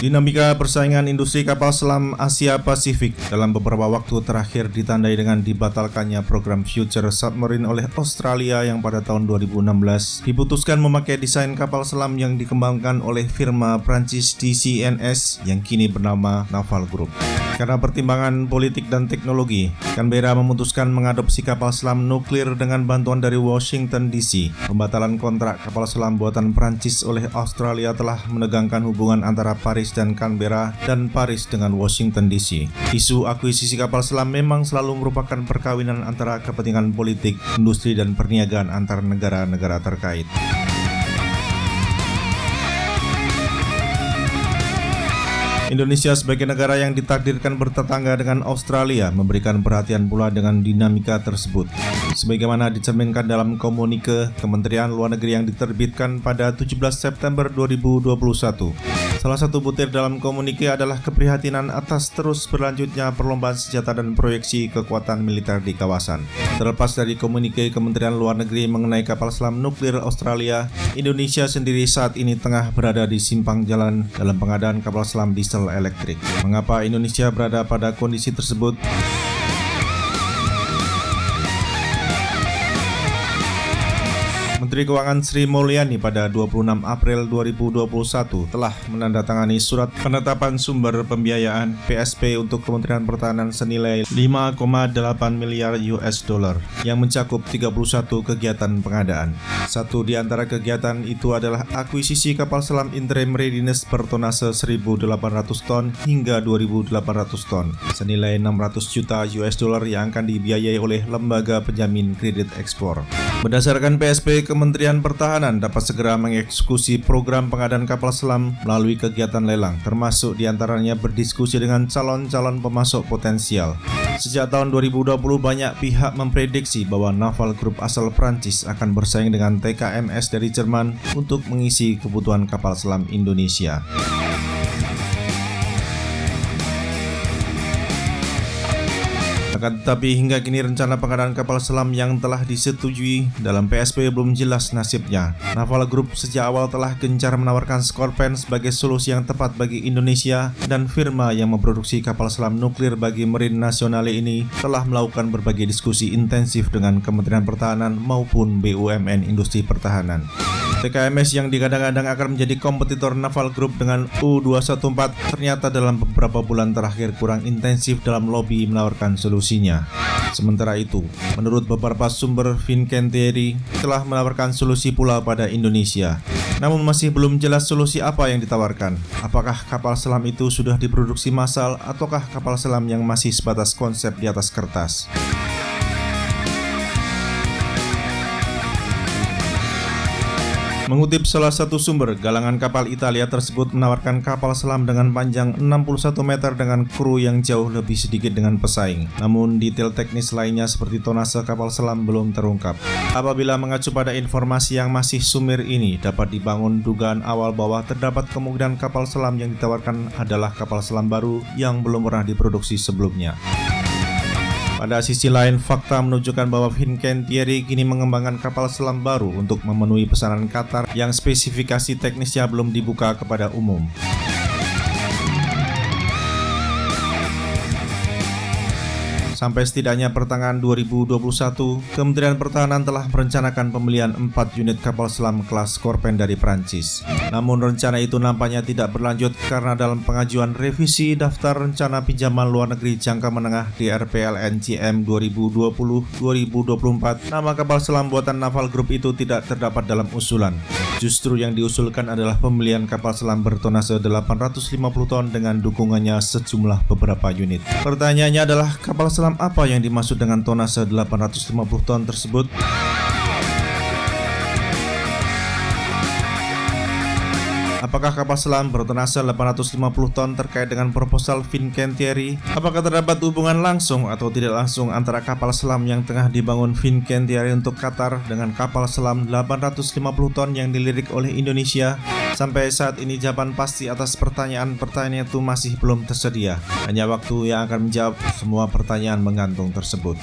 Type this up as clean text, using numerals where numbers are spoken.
Dinamika persaingan industri kapal selam Asia Pasifik dalam beberapa waktu terakhir ditandai dengan dibatalkannya program Future Submarine oleh Australia yang pada tahun 2016 diputuskan memakai desain kapal selam yang dikembangkan oleh firma Prancis DCNS yang kini bernama Naval Group. Karena pertimbangan politik dan teknologi, Canberra memutuskan mengadopsi kapal selam nuklir dengan bantuan dari Washington DC. Pembatalan kontrak kapal selam buatan Prancis oleh Australia telah menegangkan hubungan antara Paris dan Canberra dan Paris dengan Washington DC. Isu akuisisi kapal selam memang selalu merupakan perkawinan antara kepentingan politik, industri dan perniagaan antar negara-negara terkait. Indonesia sebagai negara yang ditakdirkan bertetangga dengan Australia memberikan perhatian pula dengan dinamika tersebut. Sebagaimana dicerminkan dalam komunike Kementerian Luar Negeri yang diterbitkan pada 17 September 2021. Salah satu butir dalam komunike adalah keprihatinan atas terus berlanjutnya perlombaan senjata dan proyeksi kekuatan militer di kawasan. Terlepas dari komunike Kementerian Luar Negeri mengenai kapal selam nuklir Australia, Indonesia sendiri saat ini tengah berada di simpang jalan dalam pengadaan kapal selam diesel elektrik. Mengapa Indonesia berada pada kondisi tersebut? Menteri Keuangan Sri Mulyani pada 26 April 2021 telah menandatangani surat penetapan sumber pembiayaan PSP untuk Kementerian Pertahanan senilai 5,8 miliar US dollar yang mencakup 31 kegiatan pengadaan. Satu di antara kegiatan itu adalah akuisisi kapal selam interim readiness bertonase 1.800 ton hingga 2.800 ton senilai 600 juta US dollar yang akan dibiayai oleh lembaga penjamin kredit ekspor. Berdasarkan PSP, Kementerian Pertahanan dapat segera mengeksekusi program pengadaan kapal selam melalui kegiatan lelang, termasuk diantaranya berdiskusi dengan calon-calon pemasok potensial. Sejak tahun 2020, banyak pihak memprediksi bahwa Naval Group asal Prancis akan bersaing dengan TKMS dari Jerman untuk mengisi kebutuhan kapal selam Indonesia. Akan tetapi hingga kini rencana pengadaan kapal selam yang telah disetujui dalam PSP belum jelas nasibnya. Naval Group sejak awal telah gencar menawarkan Scorpène sebagai solusi yang tepat bagi Indonesia, dan firma yang memproduksi kapal selam nuklir bagi Marine Nationale ini telah melakukan berbagai diskusi intensif dengan Kementerian Pertahanan maupun BUMN Industri Pertahanan. TKMS yang digadang-gadang akan menjadi kompetitor Naval Group dengan U214 ternyata dalam beberapa bulan terakhir kurang intensif dalam lobi menawarkan solusinya. Sementara itu, menurut beberapa sumber, Fincantieri telah menawarkan solusi pula pada Indonesia. Namun masih belum jelas solusi apa yang ditawarkan. Apakah kapal selam itu sudah diproduksi massal ataukah kapal selam yang masih sebatas konsep di atas kertas? Mengutip salah satu sumber, galangan kapal Italia tersebut menawarkan kapal selam dengan panjang 61 meter dengan kru yang jauh lebih sedikit dengan pesaing. Namun detail teknis lainnya seperti tonase kapal selam belum terungkap. Apabila mengacu pada informasi yang masih sumir ini, dapat dibangun dugaan awal bahwa terdapat kemungkinan kapal selam yang ditawarkan adalah kapal selam baru yang belum pernah diproduksi sebelumnya. Pada sisi lain, fakta menunjukkan bahwa Fincantieri kini mengembangkan kapal selam baru untuk memenuhi pesanan Qatar yang spesifikasi teknisnya belum dibuka kepada umum. Sampai setidaknya pertengahan 2021, Kementerian Pertahanan telah merencanakan pembelian 4 unit kapal selam kelas Scorpène dari Prancis. Namun rencana itu nampaknya tidak berlanjut karena dalam pengajuan revisi Daftar Rencana Pinjaman Luar Negeri Jangka Menengah DRPLNCM 2020-2024, nama kapal selam buatan Naval Group itu tidak terdapat dalam usulan. Justru yang diusulkan adalah pembelian kapal selam bertonase 850 ton dengan dukungannya sejumlah beberapa unit. Pertanyaannya adalah kapal selam apa yang dimaksud dengan tonase 850 ton tersebut? Apakah kapal selam bertonase 850 ton terkait dengan proposal Fincantieri? Apakah terdapat hubungan langsung atau tidak langsung antara kapal selam yang tengah dibangun Fincantieri untuk Qatar dengan kapal selam 850 ton yang dilirik oleh Indonesia? Sampai saat ini jawaban pasti atas pertanyaan-pertanyaan itu masih belum tersedia. Hanya waktu yang akan menjawab semua pertanyaan menggantung tersebut.